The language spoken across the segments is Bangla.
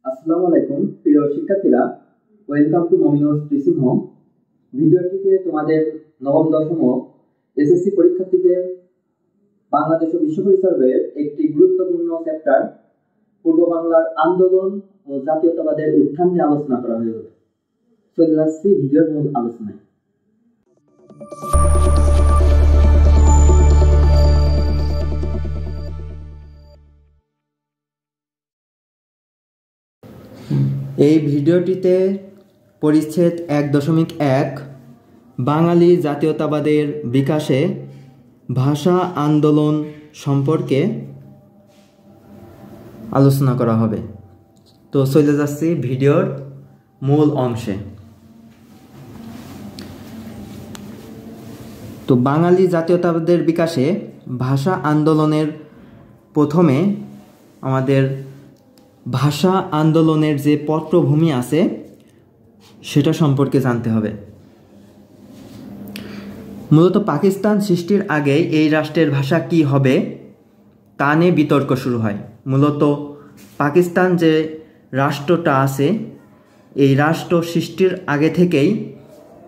আসসালামু আলাইকুম প্রিয় শিক্ষার্থীরা, welcome to Mominur teaching home. ভিডিওটিতে তোমাদের নবম দশম এসএসসি পরীক্ষার্থীদের বাংলাদেশ ও বিশ্ব পরিচয়ের একটি গুরুত্বপূর্ণ চ্যাপ্টার পূর্ব বাংলার আন্দোলন ও জাতীয়তাবাদের উত্থান নিয়ে আলোচনা করা হয়েছে। চলে যাচ্ছি ভিডিওর মূল আলোচনায়। এই ভিডিওটিতে পরিচ্ছেদ 1.1 বাঙালি জাতীয়তাবাদের বিকাশে ভাষা আন্দোলন সম্পর্কে আলোচনা করা হবে। তো চলে যাচ্ছি ভিডিওর মূল অংশে। তো বাঙালি জাতীয়তাবাদের বিকাশে ভাষা আন্দোলনের প্রথমে আমাদের ভাষা আন্দোলনের যে পটভূমি আছে সেটা সম্পর্কে জানতে হবে। মূলত পাকিস্তান সৃষ্টির আগে এই রাষ্ট্রের ভাষা কি হবে তা নিয়ে বিতর্ক শুরু হয়। মূলত পাকিস্তান যে রাষ্ট্রটা আছে এই রাষ্ট্র সৃষ্টির আগে থেকেই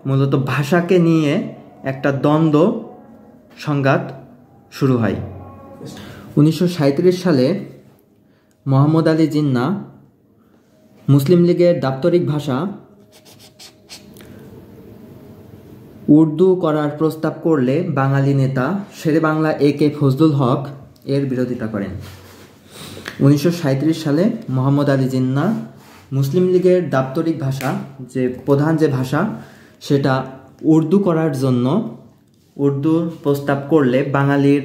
মূলত ভাষাকে নিয়ে একটা দ্বন্দ্ব সংঘাত শুরু হয়। 1937 সালে মোহাম্মদ আলী জিন্নাহ মুসলিম লীগের দাপ্তরিক ভাষা উর্দু করার প্রস্তাব করলে বাঙালি নেতা শেরেবাংলা এ.কে. ফজলুল হক এর বিরোধিতা করেন। 1937 সালে মোহাম্মদ আলী জিন্নাহ মুসলিম লীগের দাপ্তরিক ভাষা যে প্রধান যে ভাষা সেটা উর্দু করার জন্য উর্দুর প্রস্তাব করলে বাঙালির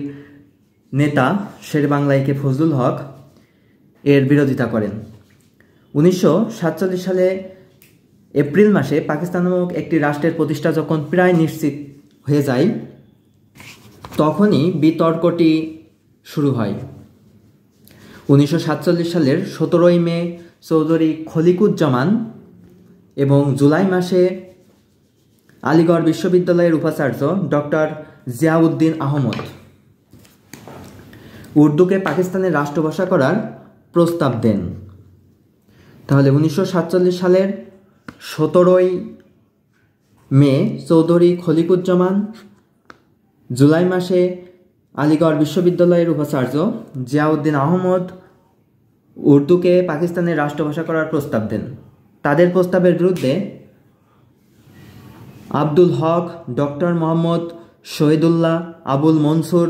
নেতা শেরেবাংলা এ.কে. ফজলুল হক এর বিরোধিতা করেন। 1947 সালে এপ্রিল মাসে পাকিস্তান নামক একটি রাষ্ট্রের প্রতিষ্ঠা যখন প্রায় নিশ্চিত হয়ে যায় তখনই বিতর্কটি শুরু হয়। 1947 সালের 17 মে চৌধুরী খলিকুজ্জামান এবং জুলাই মাসে আলিগড় বিশ্ববিদ্যালয়ের উপাচার্য ডক্টর জিয়াউদ্দিন আহমদ উর্দুকে পাকিস্তানের রাষ্ট্রভাষা করার প্রস্তাব দেন। তাহলে 1947 সালের 17 মে চৌধুরী খলিকুজ্জামান, জুলাই মাসে আলিগড় বিশ্ববিদ্যালয়ের উপাচার্য জিয়াউদ্দিন আহমদ উর্দুকে পাকিস্তানের রাষ্ট্রভাষা করার প্রস্তাব দেন। তাদের প্রস্তাবের বিরুদ্ধে আব্দুল হক, ডক্টর মোহাম্মদ শহীদুল্লাহ, আবুল মনসুর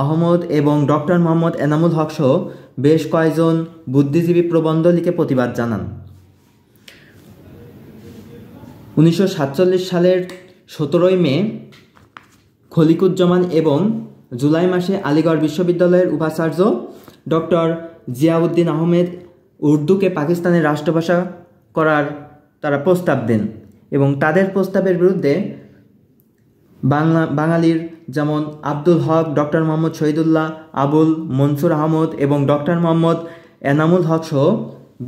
আহমদ এবং ডক্টর মোহাম্মদ এনামুল হক সহ বেশ কয়েকজন বুদ্ধিজীবী প্রবন্ধ লিখে প্রতিবাদ জানান। 1947 সালের 17 মে খলিকুজ্জামান এবং জুলাই মাসে আলিগড় বিশ্ববিদ্যালয়ের উপাচার্য ডক্টর জিয়াউদ্দিন আহমেদ উর্দুকে পাকিস্তানের রাষ্ট্রভাষা করার তারা প্রস্তাব দেন এবং তাদের প্রস্তাবের বিরুদ্ধে বাঙালির যেমন আব্দুল হক, ডক্টর মোহাম্মদ শহীদুল্লাহ, আবুল মনসুর আহমদ এবং ডক্টর মোহাম্মদ এনামুল হক সহ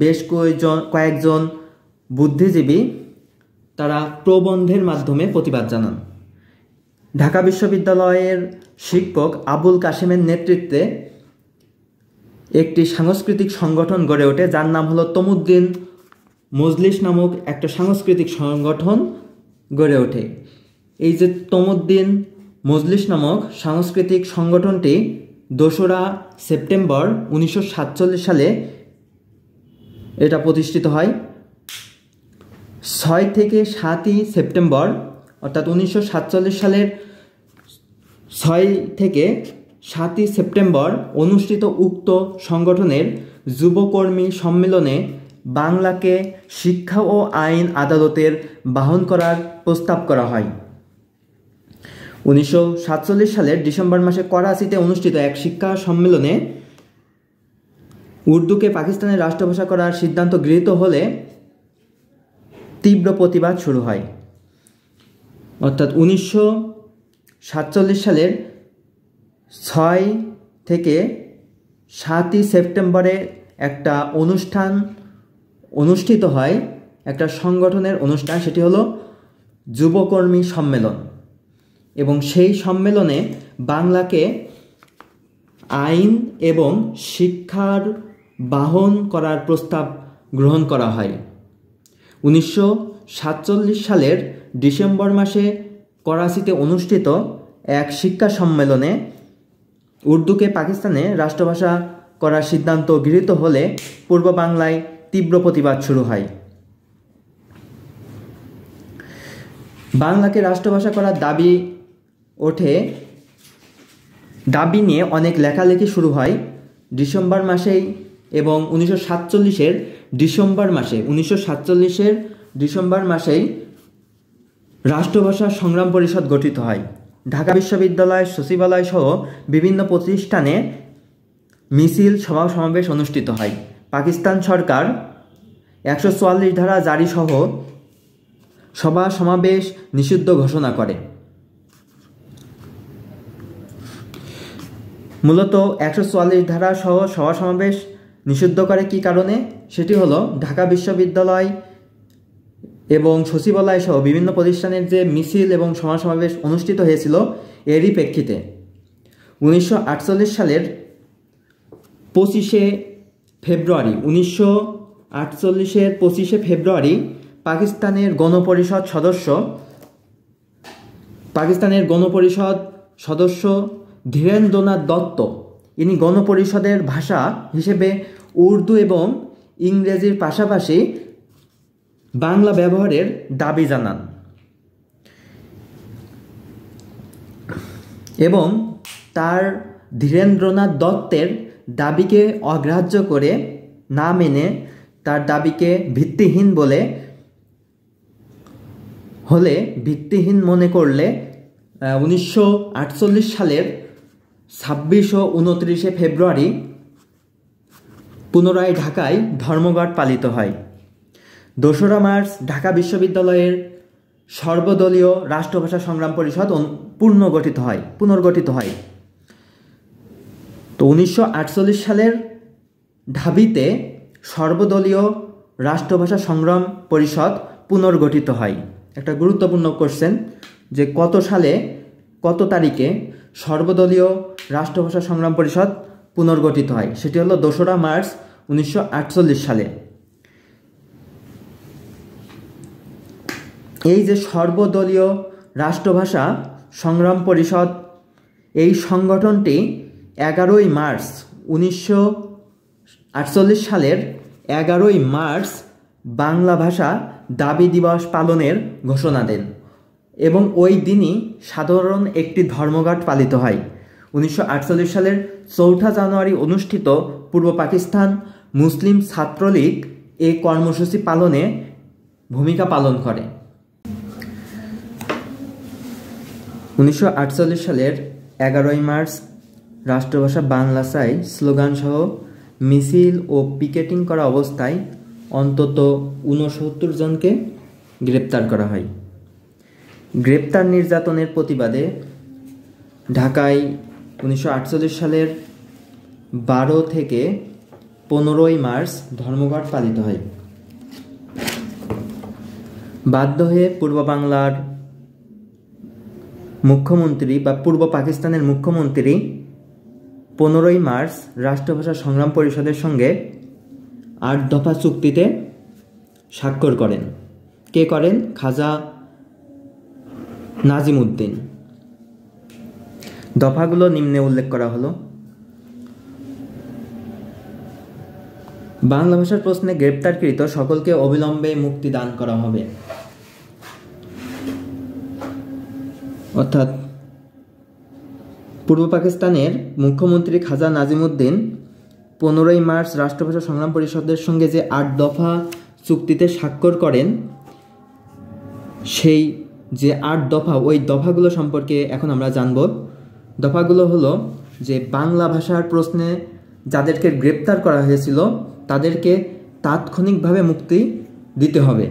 বেশ কয়েকজন বুদ্ধিজীবী তারা প্রবন্ধের মাধ্যমে প্রতিবাদ জানান। ঢাকা বিশ্ববিদ্যালয়ের শিক্ষক আবুল কাসেমের নেতৃত্বে একটি সাংস্কৃতিক সংগঠন গড়ে ওঠে যার নাম হলো তমুদ্দিন মজলিস নামক একটা সাংস্কৃতিক সংগঠন গড়ে ওঠে। এই যে তমুদ্দিন মজলিস নামক সাংস্কৃতিক সংগঠনটি 2রা সেপ্টেম্বর 1947 সালে এটা প্রতিষ্ঠিত হয়। 6 থেকে 7 সেপ্টেম্বর অর্থাৎ 1947 সালের 6 থেকে 7 সেপ্টেম্বর অনুষ্ঠিত উক্ত সংগঠনের যুবকর্মী সম্মেলনে বাংলাকে শিক্ষা ও আইন আদালতের বাহন করার প্রস্তাব করা হয়। 1947 সালের ডিসেম্বর মাসে করাচিতে অনুষ্ঠিত এক শিক্ষা সম্মেলনে উর্দুকে পাকিস্তানের রাষ্ট্রভাষা করার সিদ্ধান্ত গৃহীত হলে তীব্র প্রতিবাদ শুরু হয়। অর্থাৎ 1947 সালের 6 থেকে 7 সেপ্টেম্বরে একটা অনুষ্ঠান অনুষ্ঠিত হয়, একটা সংগঠনের অনুষ্ঠান, সেটি হলো যুবকর্মী সম্মেলন এবং সেই সম্মেলনে বাংলাকে আইন এবং শিক্ষার বাহন করার প্রস্তাব গ্রহণ করা হয়। 1947 সালের ডিসেম্বর মাসে করাচিতে অনুষ্ঠিত এক শিক্ষা সম্মেলনে উর্দুকে পাকিস্তানে রাষ্ট্রভাষা করার সিদ্ধান্ত গৃহীত হলে পূর্ব বাংলায় তীব্র প্রতিবাদ শুরু হয়। বাংলাকে রাষ্ট্রভাষা করার দাবি নিয়ে অনেক লেখালেখি শুরু হয় ডিসেম্বর মাসেই, এবং 1947-এর ডিসেম্বর মাসেই রাষ্ট্রভাষা সংগ্রাম পরিষদ গঠিত হয়। ঢাকা বিশ্ববিদ্যালয়, সচিবালয় সহ বিভিন্ন প্রতিষ্ঠানে মিছিল, সভা সমাবেশ অনুষ্ঠিত হয়। পাকিস্তান সরকার 144 ধারা জারি সহ সভা সমাবেশ নিষিদ্ধ ঘোষণা করে। মূলত 144 ধারা সহ সভা সমাবেশ নিষিদ্ধ করে কী কারণে? সেটি হলো ঢাকা বিশ্ববিদ্যালয় এবং সচিবালয় সহ বিভিন্ন প্রতিষ্ঠানের যে মিছিল এবং সভা সমাবেশ অনুষ্ঠিত হয়েছিল, এরই প্রেক্ষিতে 1948 সালের 25শে ফেব্রুয়ারি পাকিস্তানের গণপরিষদ সদস্য ধীরেন্দ্রনাথ দত্ত, ইনি গণপরিষদের ভাষা হিসেবে উর্দু এবং ইংরেজির পাশাপাশি বাংলা ব্যবহারের দাবি জানান এবং তার ধীরেন্দ্রনাথ দত্তের দাবিকে অগ্রাহ্য করে না মেনে তার দাবিকে ভিত্তিহীন মনে করলে 1948 সালের 26 ও 29শে ফেব্রুয়ারি পুনরায় ঢাকায় ধর্মঘট পালিত হয়। 2রা মার্চ ঢাকা বিশ্ববিদ্যালয়ের সর্বদলীয় রাষ্ট্রভাষা সংগ্রাম পরিষদ পুনর্গঠিত হয়। তো 1948 সালের ঢাবিতে সর্বদলীয় রাষ্ট্রভাষা সংগ্রাম পরিষদ পুনর্গঠিত হয়। একটা গুরুত্বপূর্ণ কোশ্চেন, যে কত তারিখে সর্বদলীয় রাষ্ট্রভাষা সংগ্রাম পরিষদ পুনর্গঠিত হয়? সেটি হলো 2রা মার্চ 1948 সালে। এই যে সর্বদলীয় রাষ্ট্রভাষা সংগ্রাম পরিষদ, এই সংগঠনটি 11ই মার্চ 1948 সালের 11ই মার্চ বাংলা ভাষা দাবি দিবস পালনের ঘোষণা দেন এবং ওই দিনই সাধারণ একটি ধর্মঘট পালিত হয়। 1948 সালের 4 জানুয়ারি অনুষ্ঠিত পূর্ব পাকিস্তান মুসলিম ছাত্রলীগ এই কর্মসূচি পালনে ভূমিকা পালন করে। 1948 সালের 11ই মার্চ রাষ্ট্রভাষা বাংলা চাই স্লোগান সহ মিছিল ও পিকেটিং করা অবস্থায় অন্তত 69 জনকে গ্রেপ্তার করা হয়। গ্রেপ্তার নির্যাতনের প্রতিবাদে ঢাকায় 1948 সালের 12 থেকে 15ই মার্চ ধর্মঘট পালিত হয়। বাধ্য হয়ে পূর্ব বাংলার মুখ্যমন্ত্রী বা পূর্ব পাকিস্তানের মুখ্যমন্ত্রী 15ই মার্চ রাষ্ট্রভাষা সংগ্রাম পরিষদের সঙ্গে 8 দফা চুক্তিতে স্বাক্ষর করেন। কে করেন? খাজা নাজিমউদ্দিন। দফাগুলো নিম্নে উল্লেখ করা হলো। বাংলা ভাষার প্রশ্নে গ্রেপ্তারকৃত সকলকে অবিলম্বে মুক্তি দান করা হবে। অর্থাৎ পূর্ব পাকিস্তানের মুখ্যমন্ত্রী খাজা নাজিমউদ্দিন 15ই মার্চ রাষ্ট্রভাষা সংগ্রাম পরিষদের সঙ্গে যে 8 দফা চুক্তিতে স্বাক্ষর করেন, সেই যে 8 দফা, ওই দফাগুলো সম্পর্কে এখন আমরা জানব। দফাগুলো হলো যে বাংলা ভাষার প্রশ্নে যাদেরকে গ্রেপ্তার করা হয়েছিল তাদেরকে তাৎক্ষণিকভাবে মুক্তি দিতে হবে।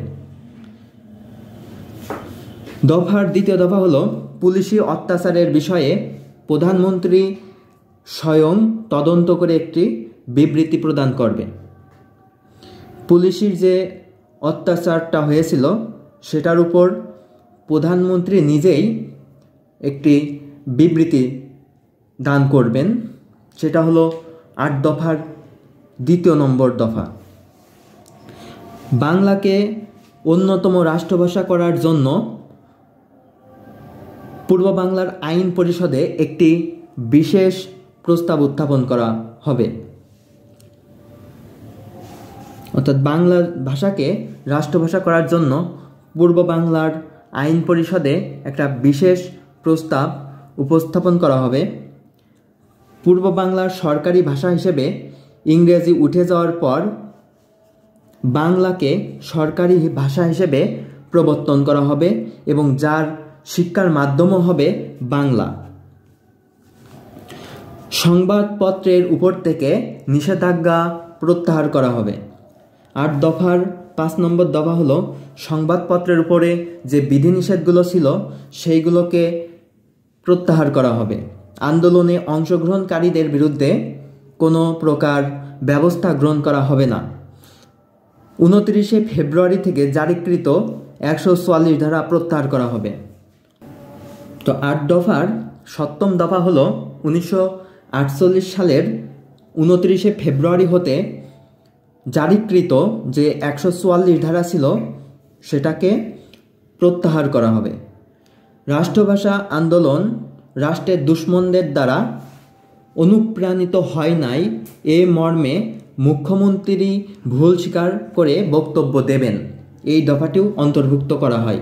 দ্বিতীয় দফা হলো পুলিশি অত্যাচারের বিষয়ে প্রধানমন্ত্রী স্বয়ং তদন্ত করে একটি বিবৃতি প্রদান করবে। পুলিশের যে অত্যাচারটা হয়েছিল সেটার উপর প্রধানমন্ত্রী নিজেই একটি বিবৃতি দান করবেন। সেটা হলো 8 দফার 2 নম্বর দফা। বাংলাকে অন্যতম রাষ্ট্রভাষা করার জন্য পূর্ব বাংলার আইন পরিষদে একটি বিশেষ প্রস্তাব উত্থাপন করা হবে। অর্থাৎ বাংলা ভাষাকে রাষ্ট্রভাষা করার জন্য পূর্ব বাংলার আইন পরিষদে একটা বিশেষ প্রস্তাব উপস্থাপন করা হবে। পূর্ব বাংলার সরকারি ভাষা হিসেবে ইংরেজি উঠে যাওয়ার পর বাংলাকে সরকারি ভাষা হিসেবে প্রবর্তন করা হবে এবং যার শিক্ষার মাধ্যমও হবে বাংলা। সংবাদপত্রের উপর থেকে নিষেধাজ্ঞা প্রত্যাহার করা হবে। 8 দফার 5 নম্বর দফা হলো সংবাদপত্রের উপরে যে বিধিনিষেধগুলো ছিল সেইগুলোকে প্রত্যাহার করা হবে। আন্দোলনে অংশগ্রহণকারীদের বিরুদ্ধে কোনো প্রকার ব্যবস্থা গ্রহণ করা হবে না। 29 ফেব্রুয়ারি থেকে জারিকৃত 144 ধারা প্রত্যাহার করা হবে। তো 8 দফার 7ম দফা হলো 1948 সালের 29 ফেব্রুয়ারি হতে জারিকৃত যে 144 ধারা ছিল সেটাকে প্রত্যাহার করা হবে। রাষ্ট্রভাষা আন্দোলন রাষ্ট্রের দুশ্মনদের দ্বারা অনুপ্রাণিত হয় নাই এ মর্মে মুখ্যমন্ত্রী ভুল স্বীকার করে বক্তব্য দেবেন, এই দফাটিও অন্তর্ভুক্ত করা হয়।